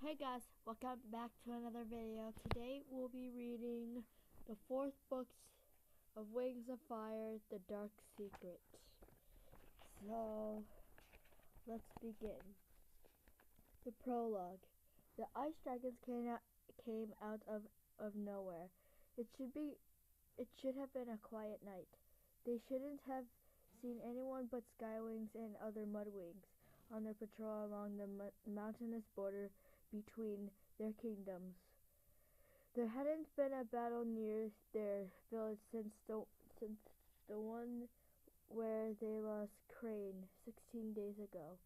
Hey guys, welcome back to another video. Today we'll be reading the fourth book of Wings of Fire, The Dark Secret. So, let's begin. The prologue. The ice dragons came out of nowhere. It should have been a quiet night. They shouldn't have seen anyone but Skywings and other Mudwings on their patrol along the mountainous border between their kingdoms. There hadn't been a battle near their village since the one where they lost Crane 16 days ago.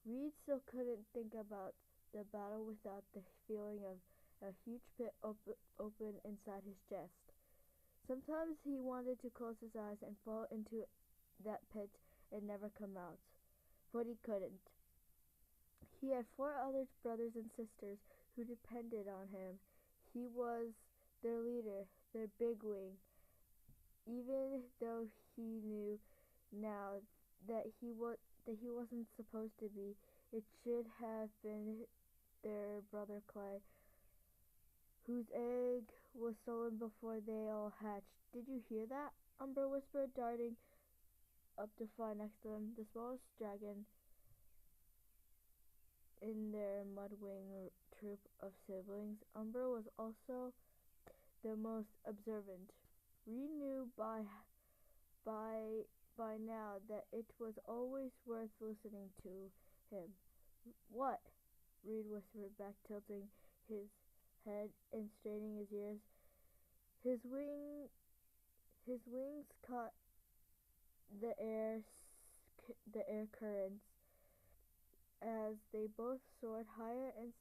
Reed still couldn't think about the battle without the feeling of a huge pit open inside his chest. Sometimes he wanted to close his eyes and fall into that pit and never come out, but he couldn't. He had 4 other brothers and sisters who depended on him. He was their leader, their bigwing, even though he knew now that he wasn't supposed to be. It should have been their brother Clay, whose egg was stolen before they all hatched. "Did you hear that?" Umber whispered, darting up to fly next to him. The smallest dragon in their Mudwing troop of siblings, Umber was also the most observant. Reed knew by now that it was always worth listening to him. "What?" Reed whispered back, tilting his head and straining his ears. His wings caught the air currents as they both soared higher and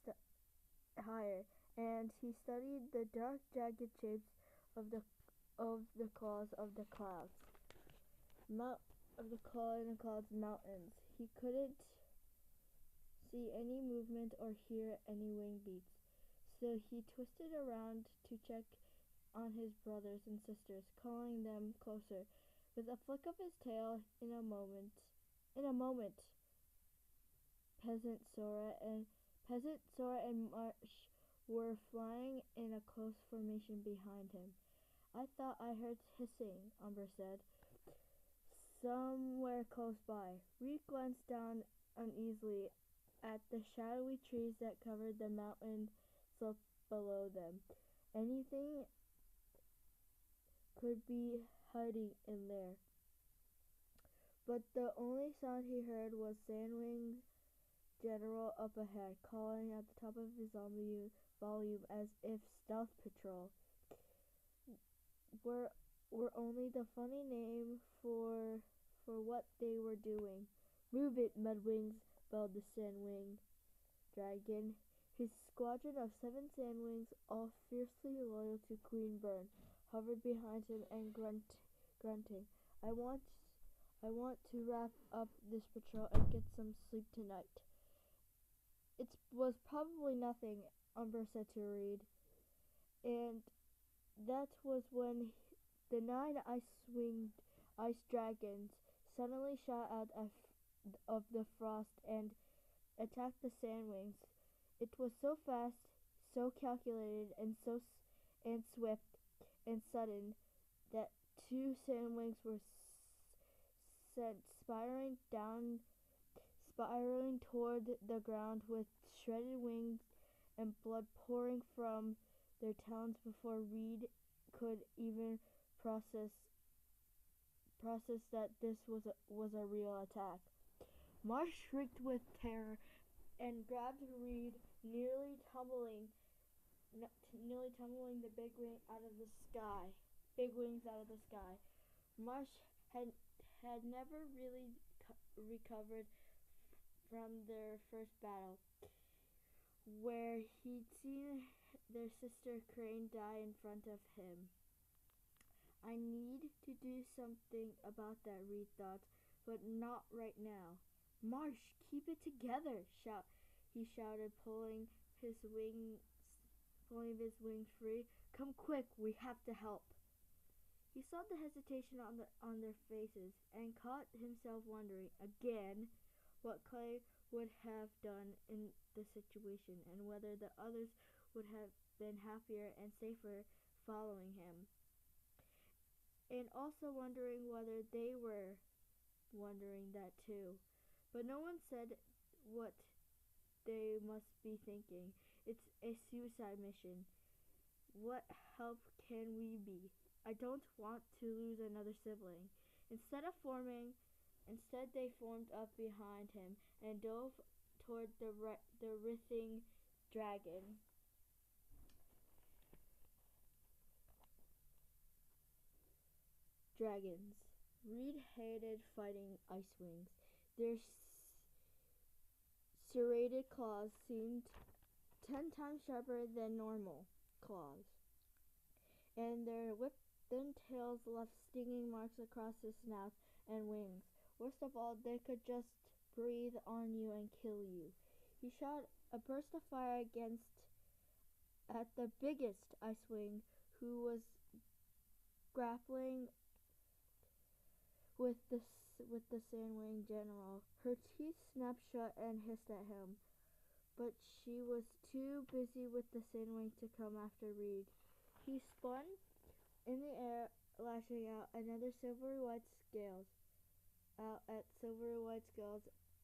higher, and he studied the dark, jagged shapes of the claws of the clouds. Mountains. He couldn't see any movement or hear any wing beats, so he twisted around to check on his brothers and sisters, calling them closer. With a flick of his tail, in a moment, Peasant Sora and Marsh were flying in a close formation behind him. "I thought I heard hissing," Umber said, "somewhere close by." Reed glanced down uneasily at the shadowy trees that covered the mountain slope below them. Anything could be hiding in there. But the only sound he heard was Sandwing's general up ahead, calling at the top of his volume as if stealth patrol were only the funny name for what they were doing. "Move it, Mudwings," bellowed the Sandwing dragon. His squadron of 7 Sandwings, all fiercely loyal to Queen Bern, hovered behind him and grunting. I want to wrap up this patrol and get some sleep tonight." "It was probably nothing," Umber said to Reed. And that was when the 9 ice dragons suddenly shot out of the frost and attacked the Sandwings. It was so fast, so calculated, and swift and sudden that 2 Sandwings were sent spiraling toward the ground with shredded wings and blood pouring from their talons before Reed could even process that this was a real attack. Marsh shrieked with terror and grabbed Reed, nearly tumbling the big wings out of the sky. Marsh had never really recovered from their first battle, where he'd seen their sister Crane die in front of him. "I need to do something about that," Reed thought, "but not right now." "Marsh, keep it together!" he shouted, pulling his wings free. "Come quick, we have to help." He saw the hesitation on their faces and caught himself wondering again what Clay would have done in the situation, and whether the others would have been happier and safer following him. And also wondering whether they were wondering that too. But no one said what they must be thinking. It's a suicide mission. What help can we be? I don't want to lose another sibling. Instead they formed up behind him and dove toward the writhing dragon. Dragons. Reed hated fighting ice wings. Their serrated claws seemed 10 times sharper than normal claws, and their whip-thin tails left stinging marks across his snout and wings. Worst of all, they could just breathe on you and kill you. He shot a burst of fire at the biggest ice wing, who was grappling with the Sandwing general. Her teeth snapped shut and hissed at him, but she was too busy with the Sandwing to come after Reed. He spun in the air, lashing out another silvery white scales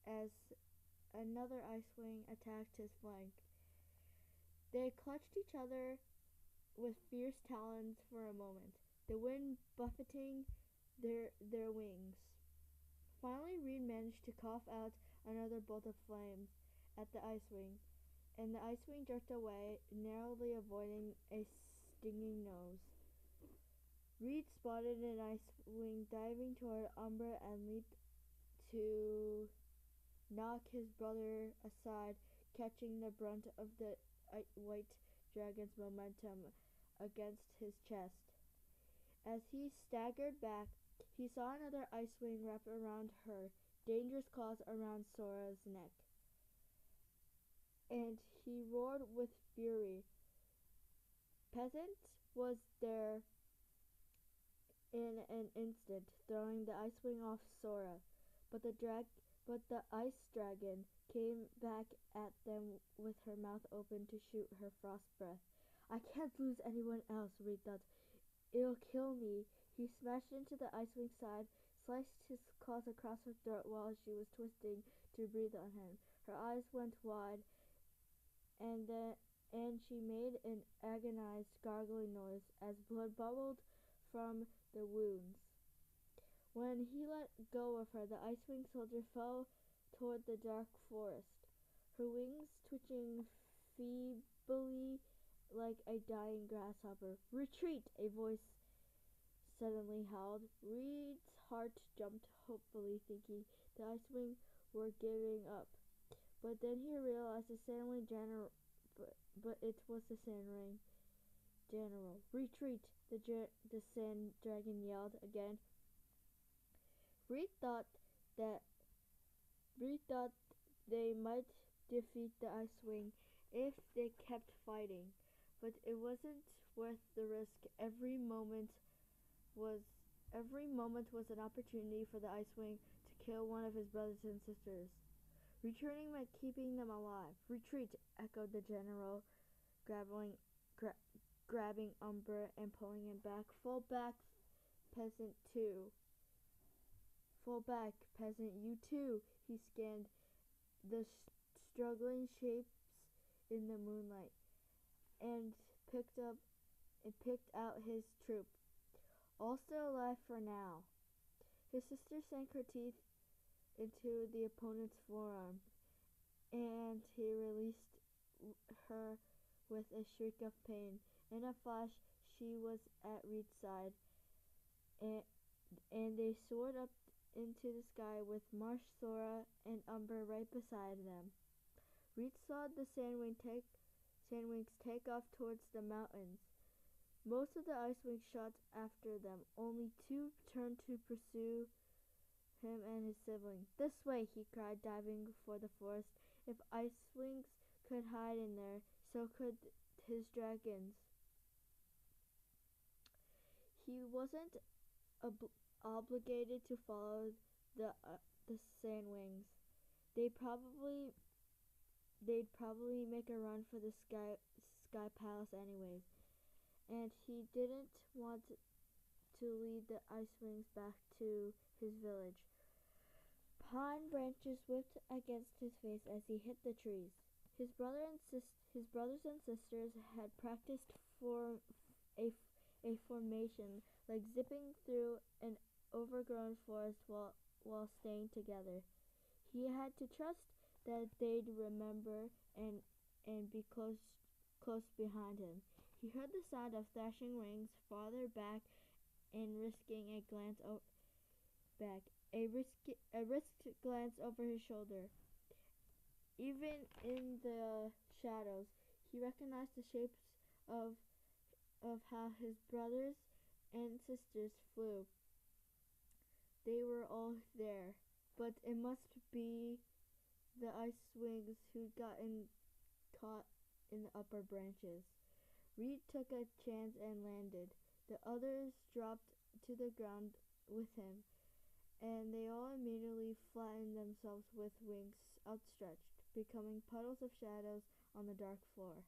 as another ice wing attacked his flank. They clutched each other with fierce talons for a moment, the wind buffeting their wings. Finally, Reed managed to cough out another bolt of flames at the ice wing, and the ice wing jerked away, narrowly avoiding a stinging nose. Reed spotted an ice wing diving toward Umbra and leaped to knock his brother aside, catching the brunt of the white dragon's momentum against his chest. As he staggered back, he saw another ice wing wrap around her, dangerous claws around Sora's neck. And he roared with fury. Peasant was there in an instant, throwing the ice wing off Sora, but the ice dragon came back at them with her mouth open to shoot her frost breath. I can't lose anyone else, Reed thought. It'll kill me. He smashed into the ice wing's side, sliced his claws across her throat while she was twisting to breathe on him. Her eyes went wide, and she made an agonized gargling noise as blood bubbled from the wounds. When he let go of her, the ice wing soldier fell toward the dark forest, her wings twitching feebly like a dying grasshopper. Retreat! A voice suddenly howled. Reed's heart jumped hopefully, thinking the ice wing were giving up. But then he realized the Sandwing general, but it was the Sandwing general. Retreat! The sand dragon yelled again. Reed thought they might defeat the ice wing if they kept fighting, but it wasn't worth the risk. Every moment was an opportunity for the ice wing to kill one of his brothers and sisters. Returning meant keeping them alive. Retreat, echoed the general, grabbing Umbra and pulling him back. Fall back, peasant, too. Fall back, peasant, you too. He scanned the struggling shapes in the moonlight and picked out his troop, all still alive for now. His sister sank her teeth into the opponent's forearm, and he released her with a shriek of pain. In a flash, she was at Reed's side, and they soared up into the sky with Marsh, Sora, and Umber right beside them. Reed saw the Sandwings take off towards the mountains. Most of the Ice Wings shot after them. Only two turned to pursue him and his sibling. This way, he cried, diving for the forest. If Ice Wings could hide in there, so could his dragons. He wasn't obligated to follow the Sandwings. they'd probably make a run for the sky palace anyways, and he didn't want to lead the Ice Wings back to his village. Pine branches whipped against his face as he hit the trees. His brothers and sisters had practiced for a formation, like zipping through an overgrown forest while staying together. He had to trust that they'd remember and be close behind him. He heard the sound of thrashing wings farther back and risking a glance back, a risked glance over his shoulder. Even in the shadows, he recognized the shapes of how his brothers and sisters flew. They were all there, but it must be the Ice Wings who'd gotten caught in the upper branches. Reed took a chance and landed. The others dropped to the ground with him, and they all immediately flattened themselves with wings outstretched, becoming puddles of shadows on the dark floor.